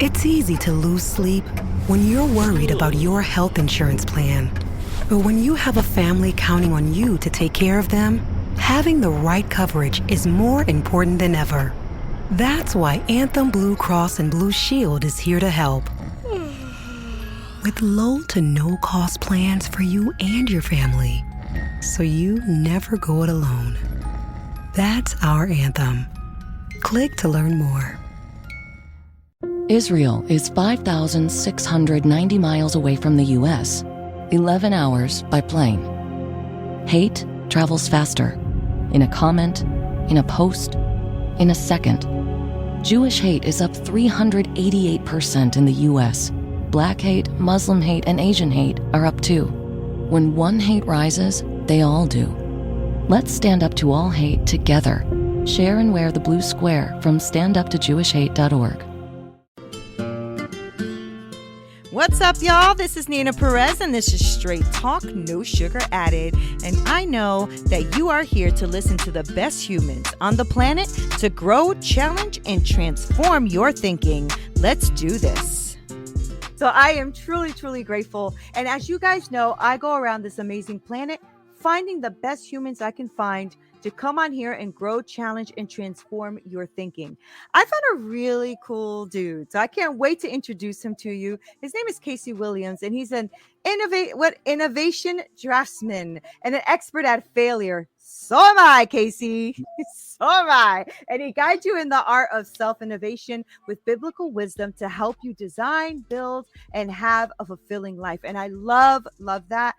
It's easy to lose sleep when you're worried about your health insurance plan. But when you have a family counting on you to take care of them, having the right coverage is more important than ever. That's why Anthem Blue Cross and Blue Shield is here to help. With low to no cost plans for you and your family, so you never go it alone. That's our Anthem. Click to learn more. Israel is 5,690 miles away from the U.S., 11 hours by plane. Hate travels faster. In a comment, in a post, in a second. Jewish hate is up 388% in the U.S. Black hate, Muslim hate, and Asian hate are up too. When one hate rises, they all do. Let's stand up to all hate together. Share and wear the blue square from standuptojewishhate.org. What's up, y'all? This is Neena Perez, and this is Straight Talk, No Sugar Added. And I know that you are here to listen to the best humans on the planet to grow, challenge, and transform your thinking. Let's do this. So I am truly, truly grateful. And as you guys know, I go around this amazing planet finding the best humans I can find to come on here and grow, challenge, and transform your thinking. I found a really cool dude, so I can't wait to introduce him to you. His name is Casey Williams, and he's an innovation draftsman and an expert at failure. So am I, Casey. So am I. And he guides you in the art of self-innovation with biblical wisdom to help you design, build, and have a fulfilling life. And I love that.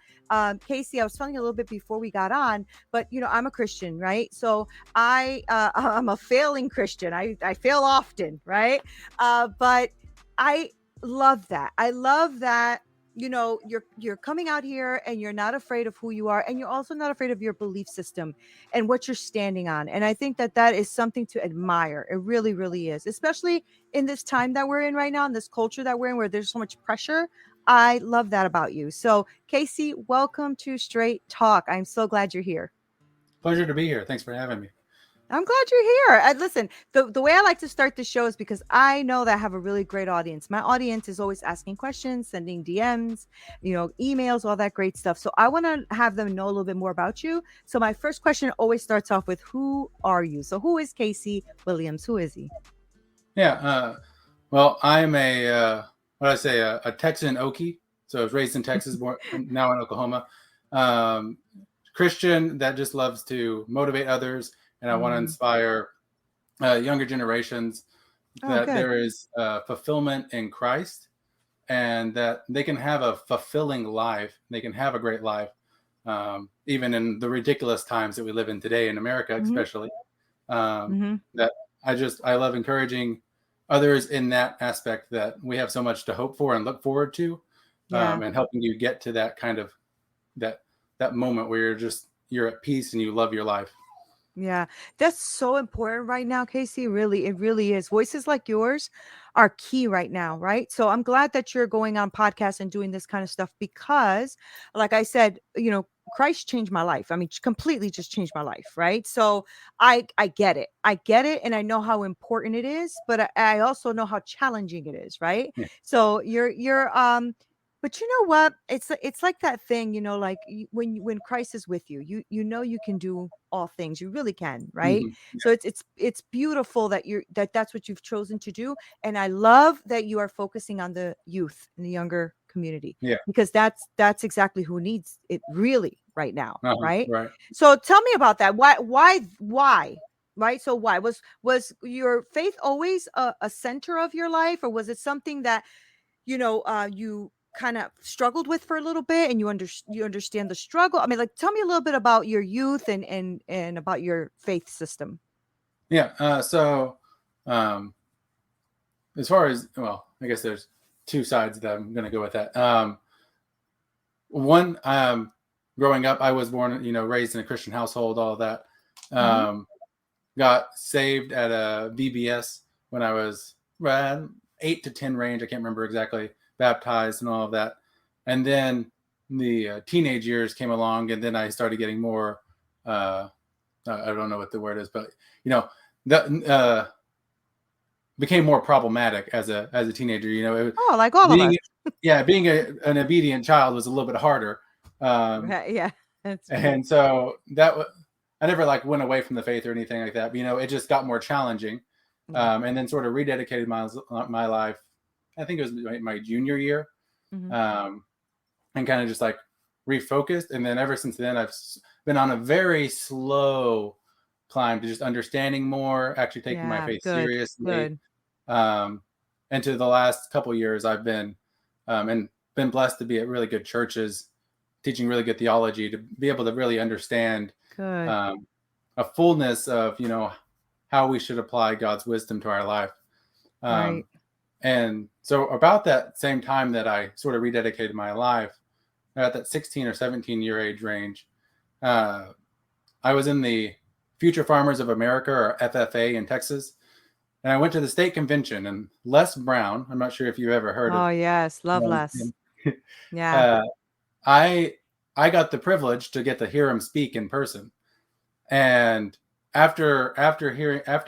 Casey, I was telling you a little bit before we got on, but I'm a Christian, right? So I'm a failing Christian. I fail often, right? But I love that. I love that. You're coming out here and you're not afraid of who you are, and you're also not afraid of your belief system and what you're standing on. And I think that is something to admire. It really, really is, especially in this time that we're in right now, in this culture that we're in, where there's so much pressure. I love that about you. So, Casey, welcome to Straight Talk. I'm so glad you're here. Pleasure to be here. Thanks for having me. I'm glad you're here. Listen, the way I like to start the show is because I know that I have a really great audience. My audience is always asking questions, sending DMs, emails, all that great stuff. So I want to have them know a little bit more about you. So my first question always starts off with, who are you? So who is Casey Williams? Who is he? Yeah. Well, I'm a Texan Okie. So I was raised in Texas, born now in Oklahoma. Christian that just loves to motivate others. And I want to inspire younger generations that there is fulfillment in Christ, and that they can have a fulfilling life. They can have a great life, even in the ridiculous times that we live in today in America, especially. That I love encouraging others in that aspect, that we have so much to hope for and look forward to, and helping you get to that kind of that moment where you're at peace and you love your life. Yeah, that's so important right now, Casey. Really, it really is. Voices like yours are key right now, right? So I'm glad that you're going on podcasts and doing this kind of stuff because, like I said, Christ changed my life. I mean, completely just changed my life, right? So I get it. I get it, and I know how important it is, but I also know how challenging it is, right? Yeah. So you're but you know what? It's like that thing, like when Christ is with you, you can do all things. You really can, right? Yeah. So it's beautiful that that's what you've chosen to do, and I love that you are focusing on the youth and the younger community. Yeah. Because that's exactly who needs it really right now, right? Right. So tell me about that. Why? Right? So why was your faith always a center of your life, or was it something that you kind of struggled with for a little bit, and you understand the struggle? I mean, like, tell me a little bit about your youth and about your faith system. Yeah. So as far as, well, I guess there's two sides that I'm going to go with that. One, growing up, I was born, raised in a Christian household, all of that. Got saved at a VBS when I was 8 to 10 range. I can't remember exactly. Baptized and all of that. And then the teenage years came along, and then I started getting more, I don't know what the word is, but, became more problematic as a teenager. Oh, like all of us. Being an obedient child was a little bit harder. Yeah, that's true. And so I never like went away from the faith or anything like that. But, it just got more challenging. And then sort of rededicated my life. I think it was my junior year, and kind of just like refocused. And then ever since then, I've been on a very slow climb to just understanding more, actually taking my faith seriously. And to the last couple of years, I've been and been blessed to be at really good churches, teaching really good theology, to be able to really understand a fullness of how we should apply God's wisdom to our life. Right. And so about that same time that I sort of rededicated my life, at that 16 or 17 year age range, I was in the Future Farmers of America, or FFA, in Texas. And I went to the state convention, and Les Brown, I'm not sure if you've ever heard of. Oh, yes. Love Les. Yeah. I got the privilege to get to hear him speak in person. And after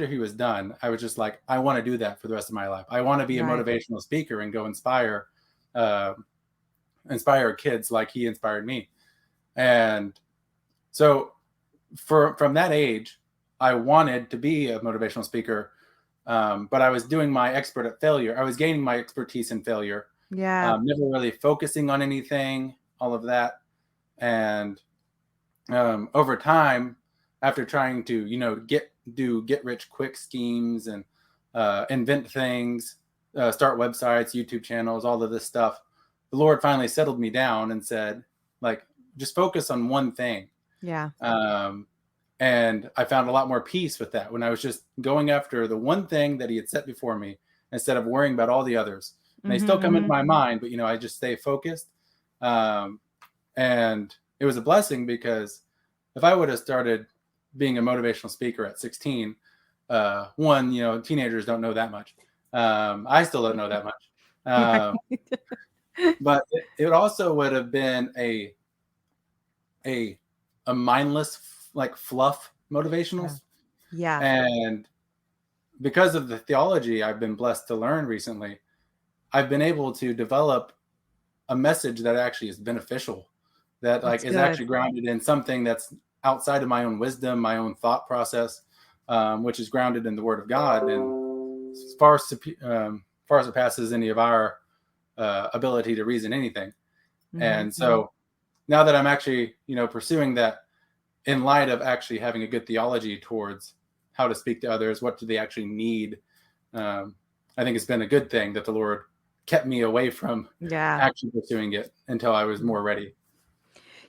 he was done, I was just like, I want to do that for the rest of my life. I want to be a motivational speaker and go inspire kids like he inspired me. And so from that age, I wanted to be a motivational speaker. But I was doing my expert at failure. I was gaining my expertise in failure. Yeah. Never really focusing on anything, all of that. And over time, after trying to, get rich quick schemes and invent things, start websites, YouTube channels, all of this stuff, the Lord finally settled me down and said, like, just focus on one thing. Yeah. And I found a lot more peace with that when I was just going after the one thing that he had set before me, instead of worrying about all the others. And they still come into my mind, but, I just stay focused. And it was a blessing, because if I would have started being a motivational speaker at 16, teenagers don't know that much. I still don't know that much. But it also would have been a mindless, like, fluff motivational. Yeah. And because of the theology I've been blessed to learn recently, I've been able to develop a message that actually is beneficial, that is actually grounded in something that's outside of my own wisdom, my own thought process, which is grounded in the Word of God, and far surpasses any of our ability to reason anything. And so now that I'm actually, pursuing that in light of actually having a good theology towards how to speak to others, what do they actually need, I think it's been a good thing that the Lord kept me away from actually pursuing it until I was more ready.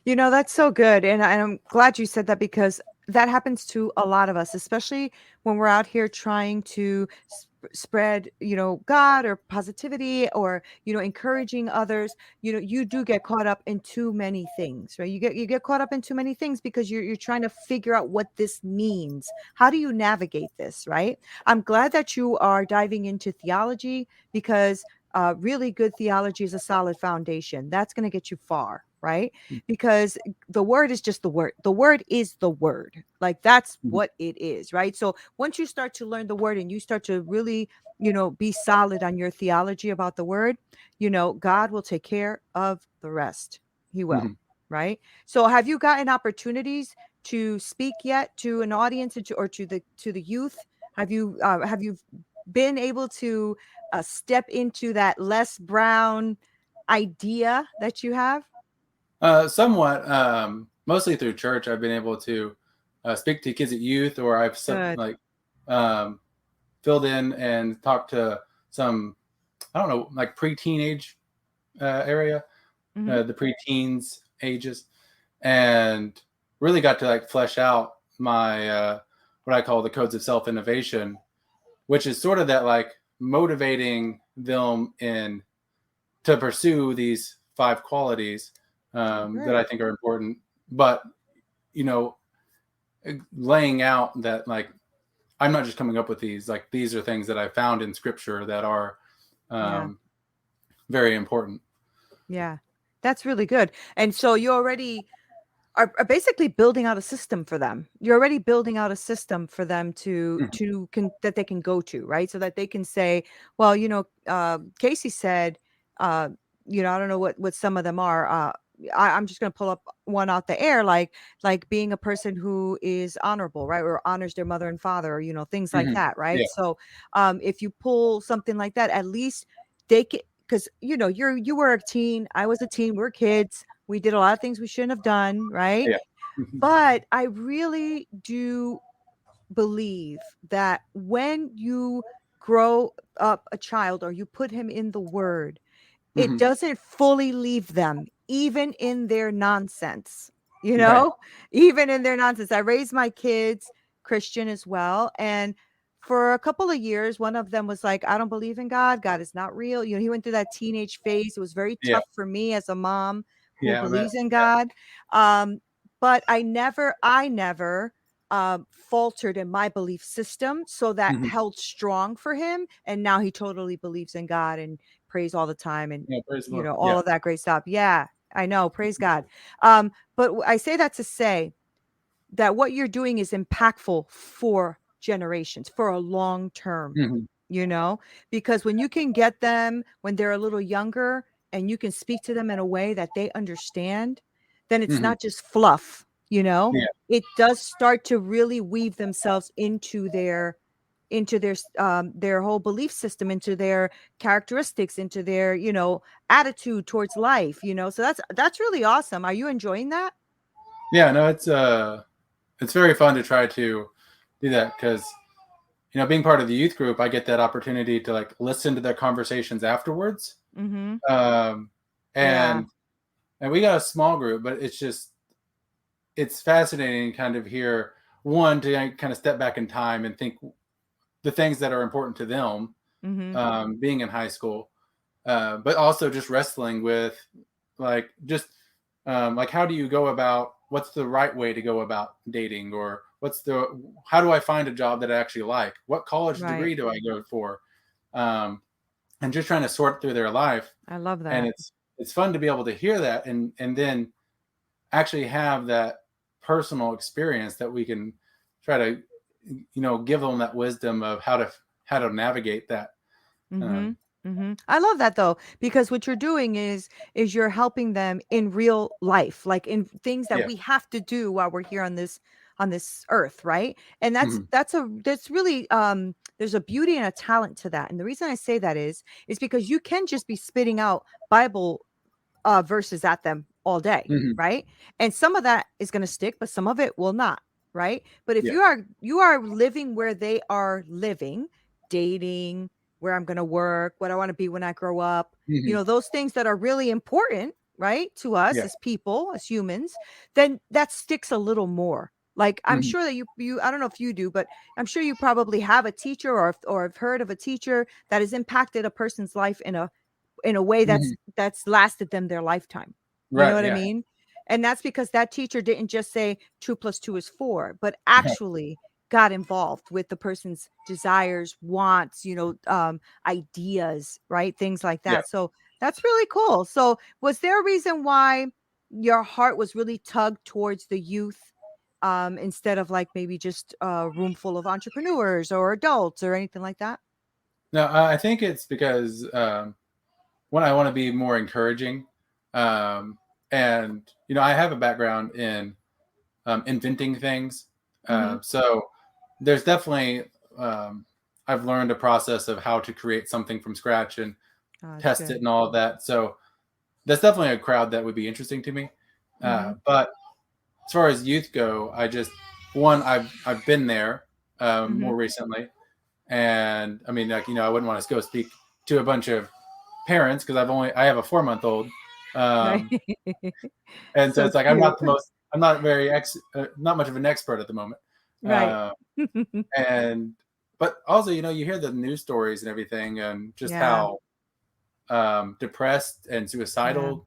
That's so good. And I'm glad you said that, because that happens to a lot of us, especially when we're out here trying to spread, God or positivity, or, encouraging others. You do get caught up in too many things, right? You get caught up in too many things because you're trying to figure out what this means. How do you navigate this, right? I'm glad that you are diving into theology, because really good theology is a solid foundation. That's going to get you far, right? Because the word is just the word. The word is the word. Like, that's what it is, right? So once you start to learn the word, and you start to really, be solid on your theology about the word, God will take care of the rest. He will, right? So have you gotten opportunities to speak yet to an audience, or to the youth? Have you been able to step into that Les Brown idea that you have? Somewhat, mostly through church. I've been able to speak to kids at youth, or I've filled in and talked to some, I don't know, like pre-teenage area, the pre-teens ages, and really got to flesh out my what I call the codes of self-innovation, which is sort of that motivating them to pursue these 5 qualities that I think are important, but laying out that I'm not just coming up with these. These are things that I found in Scripture that are very important. Yeah, that's really good. And so you already are basically building out a system for them. You're already building out a system for them that they can go to, right? So that they can say, well, Casey said, uh, I don't know what some of them are. I'm just going to pull up one out the air, like being a person who is honorable, right, or honors their mother and father, or things like Mhm. that, right? Yeah. So, if you pull something like that, at least they can, because you were a teen, I was a teen, we're kids, we did a lot of things we shouldn't have done, right? Yeah. Mhm. But I really do believe that when you grow up a child or you put him in the word, it Mhm. doesn't fully leave them, even in their nonsense, Right. even in their nonsense. I raised my kids Christian as well. And for a couple of years, one of them was like, I don't believe in God. God is not real. He went through that teenage phase. It was very Yeah. tough for me as a mom who Yeah, I bet. believes in God. Um, but I never faltered in my belief system. So that Mhm. held strong for him. And now he totally believes in God and prays all the time and Yeah, praise the Lord. all Yeah. of that great stuff. Yeah, I know. Praise God. But I say that to say that what you're doing is impactful for generations, for a long term, Mhm. you know, because when you can get them when they're a little younger and you can speak to them in a way that they understand, then it's Mhm. not just fluff. Yeah. It does start to really weave themselves into their whole belief system, into their characteristics, into their attitude towards life. So that's really awesome. Are you enjoying that? Yeah, no, it's very fun to try to do that because being part of the youth group, I get that opportunity to like listen to their conversations afterwards. Mm-hmm. Um, Yeah. and we got a small group, but it's fascinating kind of hear one to kind of step back in time and think the things that are important to them, Mm-hmm. being in high school, but also just wrestling with like just like how do you go about what's the right way to go about dating, or how do I find a job that I actually like, what college Right. degree do I go for, um, and just trying to sort through their life. I love And that. it's fun to be able to hear that and then actually have that personal experience that we can try to give them that wisdom of how to navigate that. Mm-hmm. um, Mm-hmm. I love that though, because what you're doing is you're helping them in real life, like in things that yeah. we have to do while we're here on this earth, right? And that's Mhm. that's really there's a beauty and a talent to that. And the reason I say that is because you can just be spitting out Bible verses at them all day, Mhm. right? And some of that is going to stick, but some of it will not, right? But if Yeah. you are living where they are living, dating, where I'm going to work, what I want to be when I grow up, Mhm. those things that are really important, right, to us Yeah. as people, as humans, then that sticks a little more. Like I'm Mhm. sure that you I don't know if you do, but I'm sure you probably have a teacher or have heard of a teacher that has impacted a person's life in a way that's Mhm. that's lasted them their lifetime. You know Right. what I Yeah. mean? And that's because that teacher didn't just say 2 plus 2 is 4, but Right. actually got involved with the person's desires, wants, ideas, right? Things like Yeah. that. So that's really cool. So was there a reason why your heart was really tugged towards the youth, instead of like maybe just a room full of entrepreneurs or adults or anything like that? No, I think it's because one, I want to be more encouraging, and I have a background in inventing things, Mm-hmm. so there's definitely I've learned a process of how to create something from scratch and Oh, that's test it good. and all of that. So that's definitely a crowd that would be interesting to me. Mm-hmm. But as far as youth go, I've been there Mm-hmm. more recently, and I mean, like I wouldn't want to go speak to a bunch of parents because I have a 4-month old, Right. um, and so So it's like cute. I'm not very not much of an expert at the moment, Right. uh, and but also you hear the news stories and everything and just Yeah. how depressed and Yeah. suicidal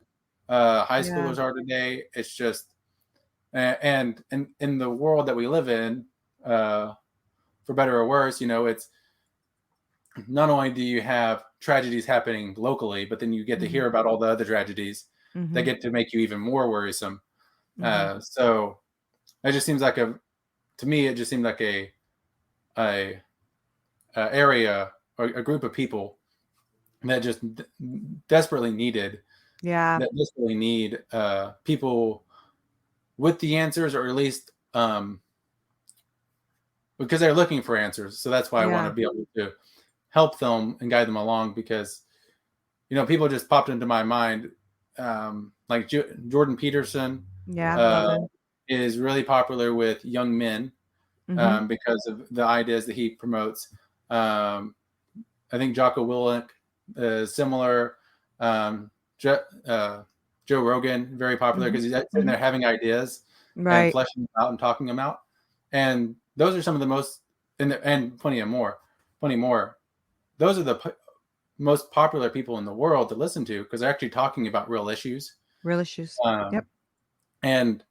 high Yeah. schoolers are today. It's just and in the world that we live in, uh, for better or worse, it's not only do you have tragedies happening locally, but then you get to Mhm. hear about all the other tragedies that Mhm. get to make you even more worrisome. So it just seems like to me, it just seemed like a area or a group of people that just desperately need people with the answers, or at least because they're looking for answers. So that's why I want to be able to help them and guide them along, because people just popped into my mind, like Jordan Peterson is really popular with young men because of the ideas that he promotes. I think Jocko Willink is similar. Joe Rogan, very popular because he's sitting there having ideas and fleshing them out and talking them out. And those are some of the most, and plenty more. Those are the most popular people in the world to listen to, because they're actually talking about real issues. Yep. And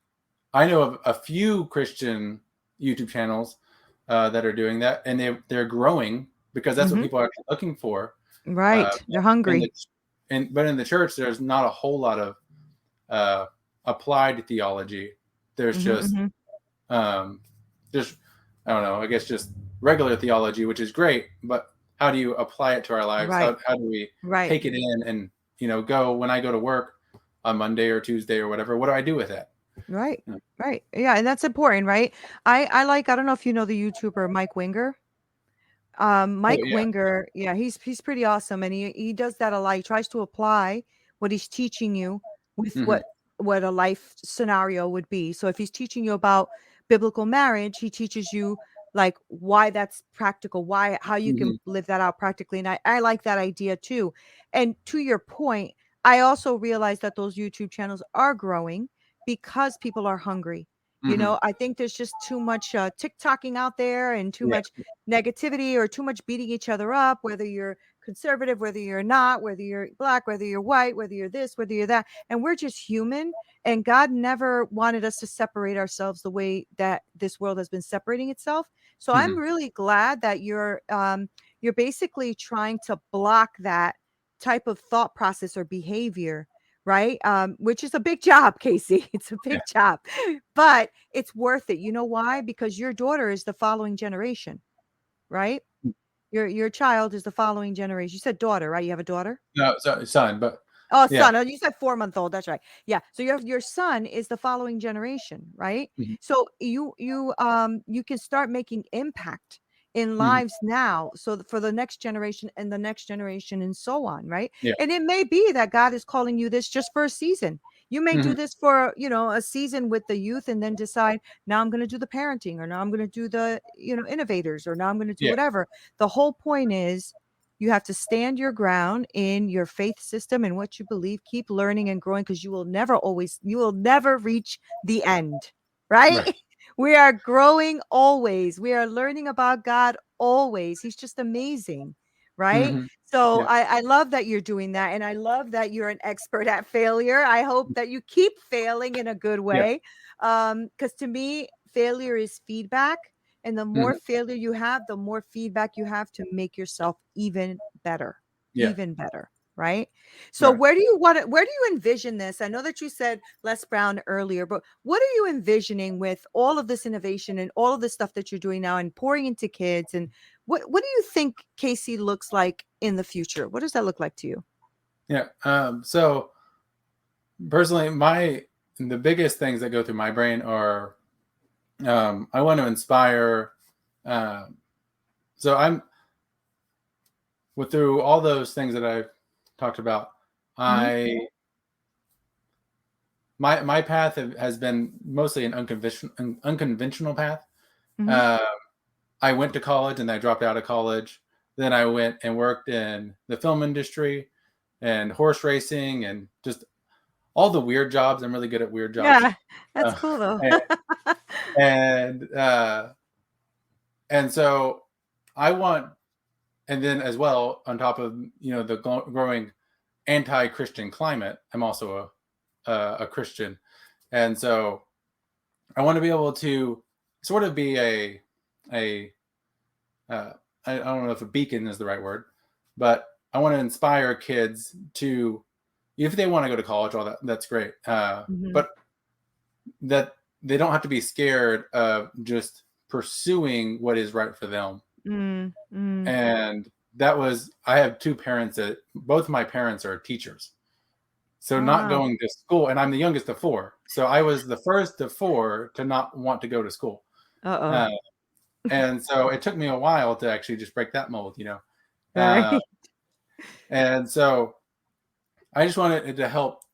I know of a few Christian YouTube channels that are doing that, and they're growing because that's what people are actually looking for. Right. They're hungry. But in the church, there's not a whole lot of applied theology. There's just I don't know, I guess just regular theology, which is great, but how do you apply it to our lives? How do we take it in and, go when I go to work on Monday or Tuesday or whatever, what do I do with it? Right. Yeah. And that's important, right? I don't know if you know the YouTuber Mike Winger. Mike Winger, he's pretty awesome, and he does that a lot. He tries to apply what he's teaching you with what a life scenario would be. So if he's teaching you about biblical marriage, he teaches you like why that's practical, how you can live that out practically. And I like that idea too. And to your point, I also realize that those YouTube channels are growing because people are hungry. I think there's just too much TikToking out there, and too much negativity, or too much beating each other up, whether you're conservative, whether you're not, whether you're black, whether you're white, whether you're this, whether you're that. And we're just human. And God never wanted us to separate ourselves the way that this world has been separating itself. So I'm really glad that you're basically trying to block that type of thought process or behavior, right? Which is a big job, Casey. It's a big job, but it's worth it. You know why? Because your daughter is the following generation, right? Your child is the following generation. You said daughter, right? You have a daughter? No, son, but son. Oh, you said 4-month-old. That's right. Yeah. So your son is the following generation, right? So you can start making impact in lives now, so for the next generation and the next generation and so on, right? And it may be that God is calling you this just for a season. You may do this for a season with the youth, and then decide, now I'm going to do the parenting, or now I'm going to do the innovators, or now I'm going to do whatever. The whole point is, you have to stand your ground in your faith system and what you believe. Keep learning and growing, because you will never reach the end, right? We are growing always. We are learning about God always. He's just amazing, right? So I love that you're doing that. And I love that you're an expert at failure. I hope that you keep failing in a good way. Because to me, failure is feedback. And the more failure you have, the more feedback you have to make yourself even better, right? So where do you envision this? I know that you said Les Brown earlier, but what are you envisioning with all of this innovation and all of this stuff that you're doing now and pouring into kids? And what do you think Casey looks like in the future? What does that look like to you? So personally, the biggest things that go through my brain are, I want to inspire. So through all those things that I've talked about, my path has been mostly an unconventional path. I went to college and I dropped out of college. Then I went and worked in the film industry and horse racing and just all the weird jobs. I'm really good at weird jobs. Yeah, that's cool though. And so I want, and then as well, on top of the growing anti-Christian climate, I'm also a Christian, and so I want to be able to sort of be I don't know if a beacon is the right word, but I want to inspire kids to, if they want to go to college, all that's great, but that they don't have to be scared of just pursuing what is right for them. And I have two parents that both my parents are teachers. So not going to school, and I'm the youngest of four. So I was the first of four to not want to go to school. And so it took me a while to actually just break that mold, Right. And so I just wanted to help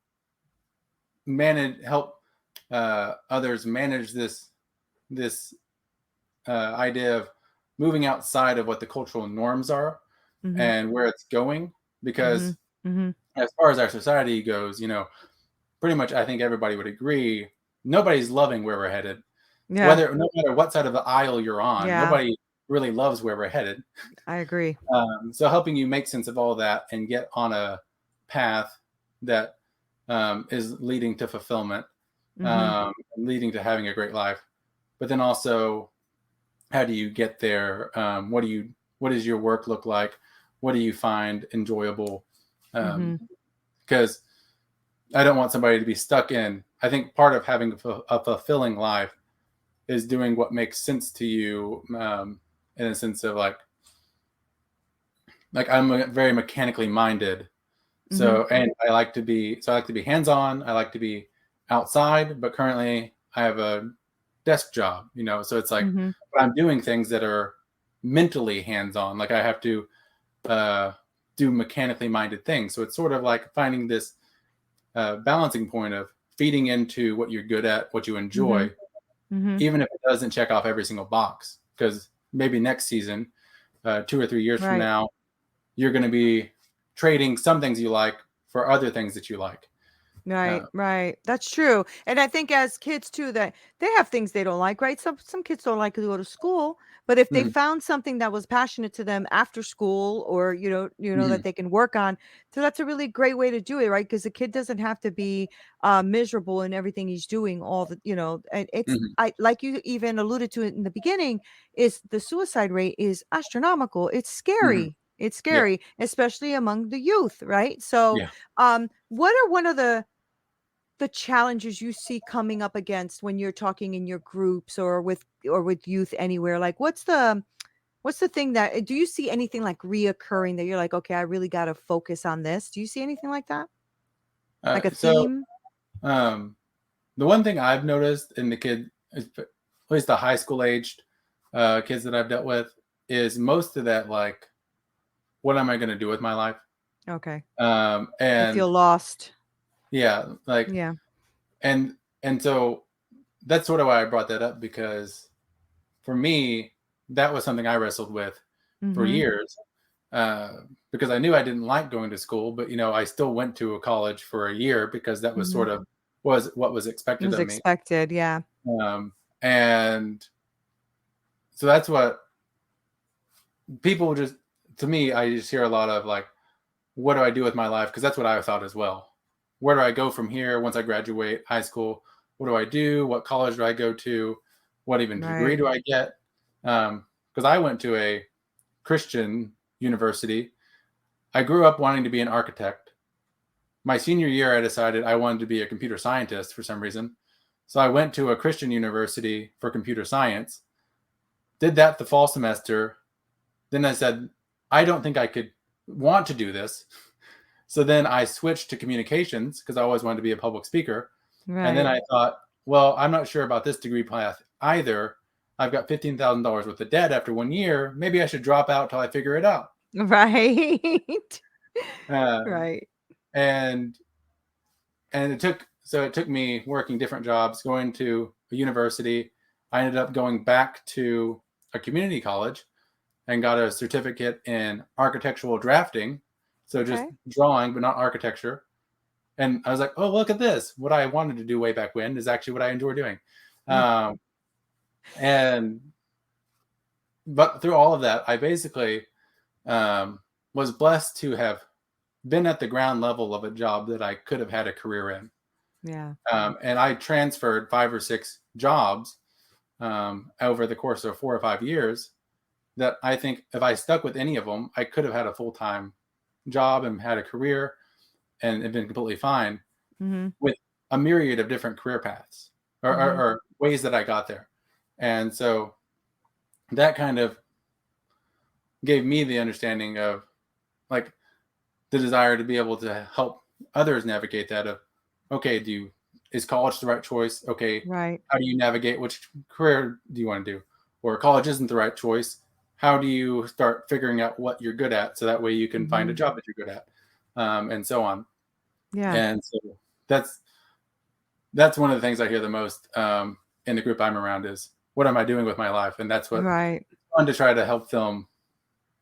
others manage this idea of moving outside of what the cultural norms are and where it's going, because as far as our society goes, pretty much I think everybody would agree, nobody's loving where we're headed. No matter what side of the aisle you're on, nobody really loves where we're headed. I agree. So helping you make sense of all that and get on a path that is leading to fulfillment, leading to having a great life. But then also, how do you get there? What does your work look like? What do you find enjoyable? Because I don't want somebody to be stuck in. I think part of having a fulfilling life is doing what makes sense to you, in a sense of like I'm very mechanically minded. So, and I like to be hands-on. I like to be outside, but currently I have a desk job, so it's like, but I'm doing things that are mentally hands-on. Like I have to do mechanically minded things. So it's sort of like finding this balancing point of feeding into what you're good at, what you enjoy, even if it doesn't check off every single box, because maybe next season, 2 or 3 years from now, you're going to be trading some things you like for other things that you like. Right. That's true. And I think as kids too, that they have things they don't like, right? Some kids don't like to go to school, but if they found something that was passionate to them after school, or that they can work on, so that's a really great way to do it, right? Because the kid doesn't have to be miserable in everything he's doing all the, and it's I like you even alluded to it in the beginning, is the suicide rate is astronomical. It's scary. It's scary, especially among the youth, right? So what are one of the challenges you see coming up against when you're talking in your groups or with youth anywhere? Like what's the thing that, do you see anything like reoccurring that you're like, okay, I really got to focus on this? Do you see anything like that? Like a theme? The one thing I've noticed in the kid, at least the high school aged kids that I've dealt with, is most of that, like, what am I going to do with my life? Okay. And I feel lost. And so that's sort of why I brought that up, because for me, that was something I wrestled with for years, because I knew I didn't like going to school, but I still went to a college for a year because that was sort of what was expected of me. And so that's what people just, to me, I just hear a lot of like, what do I do with my life? Because that's what I thought as well. Where do I go from here once I graduate high school? What do I do? What college do I go to? What even degree do I get? Because I went to a Christian university. I grew up wanting to be an architect. My senior year, I decided I wanted to be a computer scientist for some reason. So I went to a Christian university for computer science, did that the fall semester. Then I said, I don't think I could want to do this. So then I switched to communications because I always wanted to be a public speaker. And then I thought, well, I'm not sure about this degree path either. I've got $15,000 worth of debt after 1 year. Maybe I should drop out till I figure it out. Right. And it took me working different jobs, going to a university. I ended up going back to a community college and got a certificate in architectural drafting. So just drawing, but not architecture. And I was like, oh, look at this. What I wanted to do way back when is actually what I enjoy doing. But through all of that, I basically was blessed to have been at the ground level of a job that I could have had a career in. And I transferred 5 or 6 jobs over the course of 4 or 5 years that I think if I stuck with any of them, I could have had a full-time job and had a career and been completely fine with a myriad of different career paths. or ways that I got there. And so that kind of gave me the understanding of like the desire to be able to help others navigate that of, okay, is college the right choice? Okay. Right. How do you navigate which career do you want to do? Or college isn't the right choice. How do you start figuring out what you're good at so that way you can find a job that you're good at, and so on. Yeah. And so that's one of the things I hear the most in the group I'm around is, what am I doing with my life? And that's what it's fun to try to help them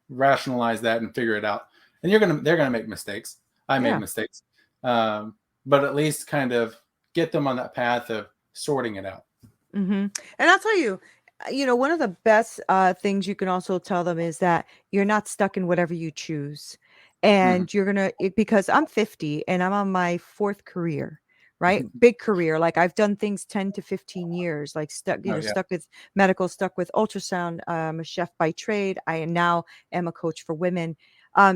rationalize that and figure it out. And they're gonna make mistakes. I made mistakes, but at least kind of get them on that path of sorting it out. And I'll tell you, one of the best things you can also tell them is that you're not stuck in whatever you choose. And you're going to, because I'm 50 and I'm on my 4th career, right? Big career. Like I've done things 10 to 15 years, like stuck with medical, stuck with ultrasound. I'm a chef by trade. I now am a coach for women.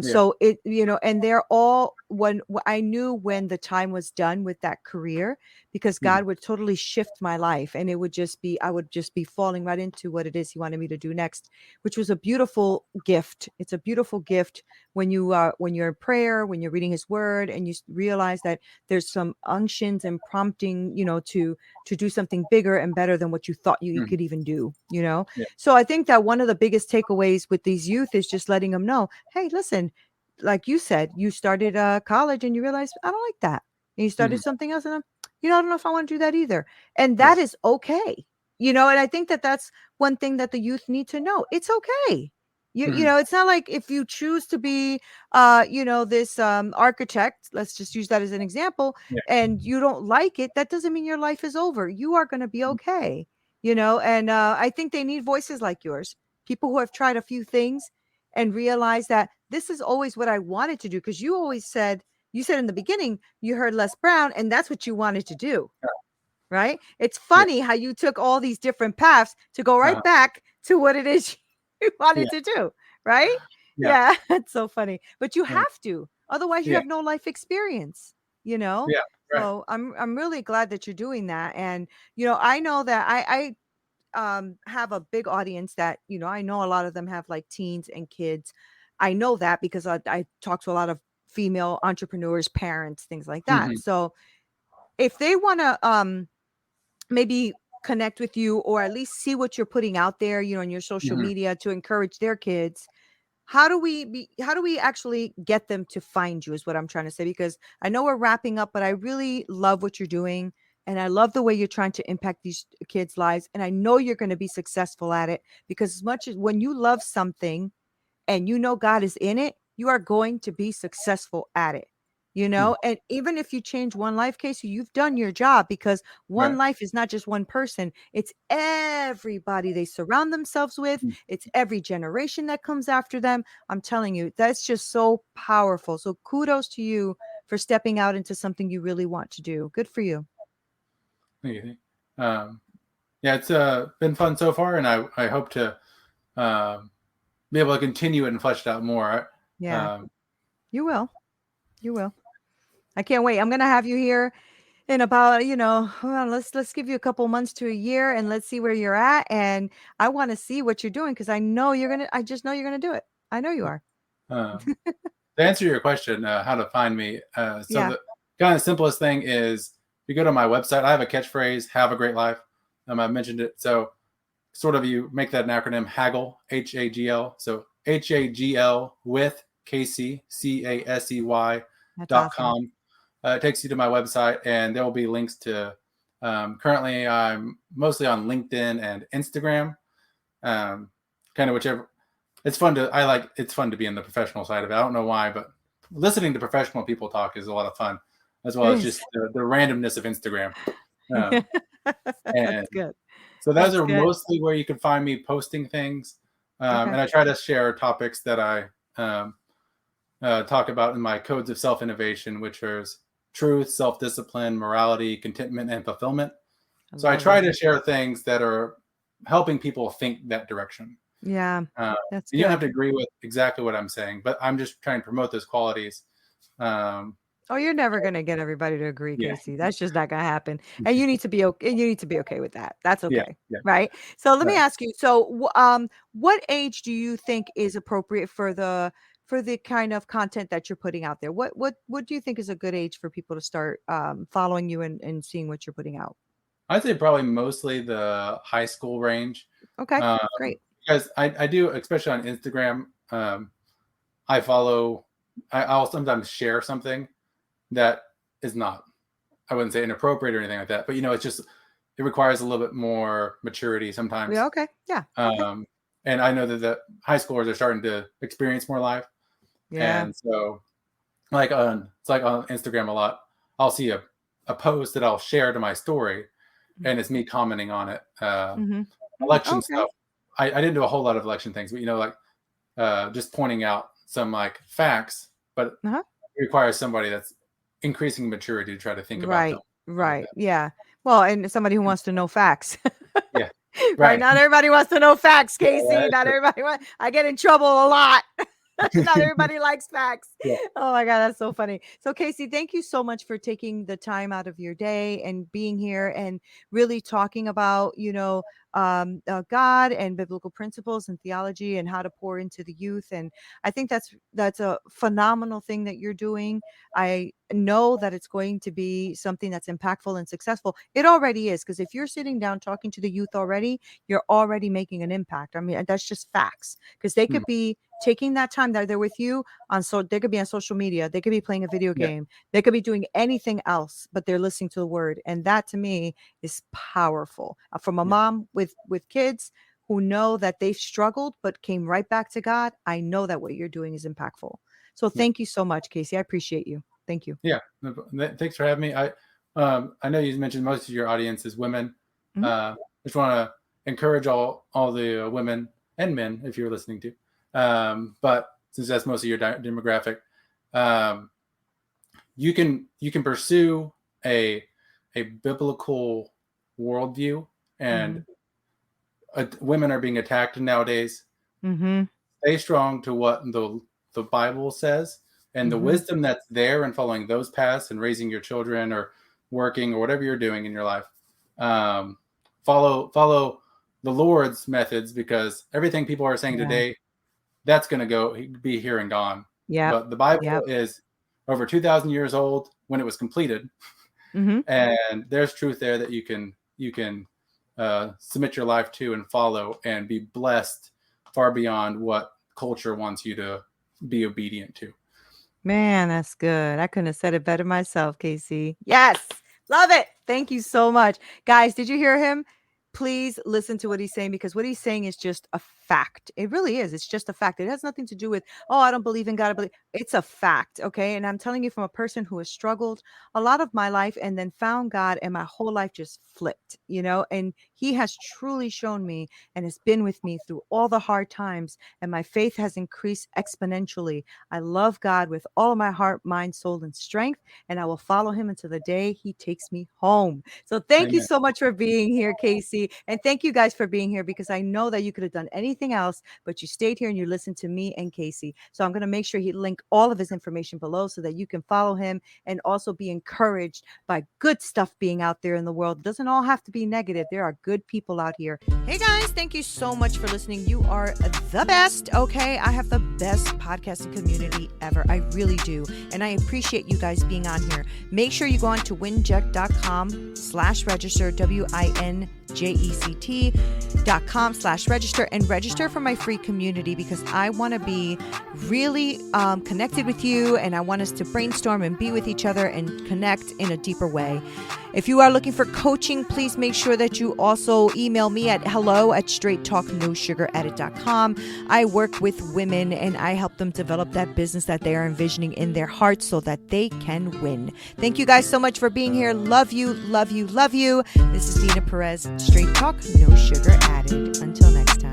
So it, and they're all, when I knew when the time was done with that career, because God would totally shift my life, and it would just be, I would just be falling right into what it is he wanted me to do next, which was a beautiful gift. It's a beautiful gift when you're in prayer, when you're reading his word, and you realize that there's some unctions and prompting, to do something bigger and better than what you thought you could even do, So I think that one of the biggest takeaways with these youth is just letting them know, hey, listen, like you said, you started college and you realized, I don't like that. And you started something else, and I don't know if I want to do that either. And that is okay. And I think that that's one thing that the youth need to know. It's okay. It's not like if you choose to be, this architect, let's just use that as an example, and you don't like it, that doesn't mean your life is over. You are going to be okay, and I think they need voices like yours, people who have tried a few things and realize that this is always what I wanted to do. Because you said in the beginning, you heard Les Brown, and that's what you wanted to do. Right? It's funny how you took all these different paths to go right back to what it is you wanted to do. Right? Yeah. It's so funny. But you have to. Otherwise, you have no life experience, Yeah. Right. So I'm really glad that you're doing that. And, I know that I have a big audience that, I know a lot of them have like teens and kids. I know that because I talk to a lot of female entrepreneurs, parents, things like that. So if they want to maybe connect with you, or at least see what you're putting out there, in your social media to encourage their kids, how do we actually get them to find you, is what I'm trying to say, because I know we're wrapping up, but I really love what you're doing. And I love the way you're trying to impact these kids' lives. And I know you're going to be successful at it, because as much as when you love something and God is in it, you are going to be successful at it, and even if you change one life, Casey, you've done your job, because one life is not just one person. It's everybody they surround themselves with. It's every generation that comes after them. I'm telling you, that's just so powerful. So kudos to you for stepping out into something you really want to do. Good for you. Thank you. It's been fun so far, and I hope to be able to continue it and flesh it out more. You will. I can't wait. I'm gonna have you here in about, let's give you a couple months to a year, and let's see where you're at. And I want to see what you're doing, because I just know you're gonna do it. I know you are. To answer your question, how to find me. The kind of simplest thing is, if you go to my website, I have a catchphrase, have a great life. I mentioned it. So sort of, you make that an acronym, Haggle, Hagl. So Hagl with KCCASEY.com. Awesome. It takes you to my website, and there will be links to, currently I'm mostly on LinkedIn and Instagram, kind of whichever. It's fun to be in the professional side of it. I don't know why, but listening to professional people talk is a lot of fun, as well as just the randomness of Instagram. That's good. So those are mostly where you can find me posting things. And I try to share topics that I talk about in my codes of self-innovation, which are truth, self-discipline, morality, contentment, and fulfillment. So I try to share things that are helping people think that direction. Yeah. You don't have to agree with exactly what I'm saying, but I'm just trying to promote those qualities. Oh, you're never gonna get everybody to agree, Yeah. Casey. That's just not gonna happen. And you need to be okay. You need to be okay with that. That's Yeah. okay, Yeah. right? So let me Right. ask you. So, what age do you think is appropriate for the kind of content that you're putting out there? What do you think is a good age for people to start following you and seeing what you're putting out? I'd say probably mostly the high school range. Okay, Um, great. because I do, especially on Instagram, I follow, I'll sometimes share something that is not, I wouldn't say inappropriate or anything like that, but it's just, it requires a little bit more maturity sometimes. Yeah. Okay. Yeah. Okay. And I know that the high schoolers are starting to experience more life. Yeah. And so it's like on Instagram a lot, I'll see a post that I'll share to my story, and it's me commenting on it. Mm-hmm. Election Okay. stuff. I didn't do a whole lot of election things, but just pointing out some like facts, but Uh-huh. it requires somebody that's increasing maturity to try to think about them. Right. Like Right. that. Yeah. Well, and somebody who wants to know facts. Yeah. Right. Right. Not everybody wants to know facts, Yeah, Casey. that's Not true. everybody I get in trouble a lot. Not everybody likes facts. Yeah. Oh my God, that's so funny. So, Casey, thank you so much for taking the time out of your day and being here and really talking about, God and biblical principles and theology and how to pour into the youth. And I think that's a phenomenal thing that you're doing. I know that it's going to be something that's impactful and successful. It already is, because if you're sitting down talking to the youth already, you're already making an impact. I mean, that's just facts, because they Hmm. could be taking that time that they're with you they could be on social media, they could be playing a video Yeah. game, they could be doing anything else, but they're listening to the word. And that to me is powerful. From a Yeah. mom with kids who know that they've struggled but came right back to God, I know that what you're doing is impactful. So Yeah. thank you so much, Casey. I appreciate you. Thank you. Yeah. Thanks for having me. I know you mentioned most of your audience is women. Mhm. Just want to encourage all the women and men, if you're listening to. But since that's most of your demographic, you can pursue a biblical worldview, and women are being attacked nowadays. Mm-hmm. Stay strong to what the Bible says, and the Mm-hmm. wisdom that's there in following those paths and raising your children or working or whatever you're doing in your life. Follow the Lord's methods, because everything people are saying Yeah. today, that's going to be here and gone. Yep. But the Bible Yep. is over 2,000 years old when it was completed, Mm-hmm. and there's truth there that you can submit your life to and follow and be blessed far beyond what culture wants you to be obedient to. Man, that's good. I couldn't have said it better myself, Casey. Yes. Love it. Thank you so much. Guys, did you hear him? Please listen to what he's saying, because what he's saying is just a fact. It really is. It's just a fact. It has nothing to do with, oh, I don't believe in God. It's a fact. Okay. And I'm telling you from a person who has struggled a lot of my life and then found God, and my whole life just flipped, and he has truly shown me and has been with me through all the hard times. And my faith has increased exponentially. I love God with all of my heart, mind, soul, and strength, and I will follow him until the day he takes me home. So thank you Amen. so much for being here, Casey. And thank you guys for being here, because I know that you could have done anything else, but you stayed here and you listened to me and Casey. So I'm going to make sure he link all of his information below so that you can follow him and also be encouraged by good stuff being out there in the world. It doesn't all have to be negative. There are good people out here. Hey guys, thank you so much for listening. You are the best. Okay. I have the best podcasting community ever. I really do. And I appreciate you guys being on here. Make sure you go on to winject.com/register, winject.com/register, and register for my free community, because I want to be really connected with you, and I want us to brainstorm and be with each other and connect in a deeper way. If you are looking for coaching, please make sure that you also email me at hello@straighttalknosugaradded.com. I work with women and I help them develop that business that they are envisioning in their hearts so that they can win. Thank you guys so much for being here. Love you, love you, love you. This is Neena Perez, Straight Talk, No Sugar Added. Until next time.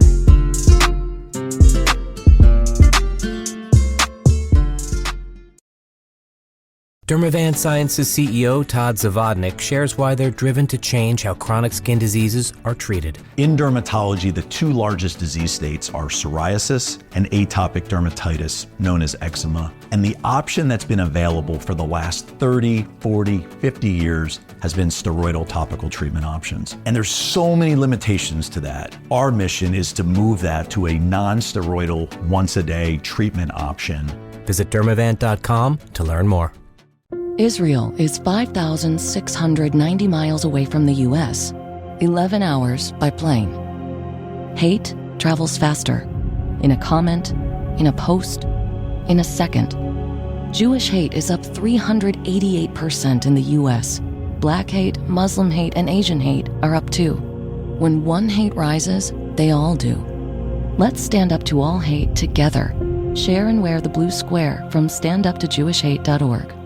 Dermavant Sciences CEO Todd Zavodnik shares why they're driven to change how chronic skin diseases are treated. In dermatology, the two largest disease states are psoriasis and atopic dermatitis, known as eczema. And the option that's been available for the last 30, 40, 50 years has been steroidal topical treatment options. And there's so many limitations to that. Our mission is to move that to a non-steroidal, once-a-day treatment option. Visit dermavant.com to learn more. Israel is 5,690 miles away from the US, 11 hours by plane. Hate travels faster, in a comment, in a post, in a second. Jewish hate is up 388% in the US. Black hate, Muslim hate, and Asian hate are up too. When one hate rises, they all do. Let's stand up to all hate together. Share and wear the blue square from standuptojewishhate.org.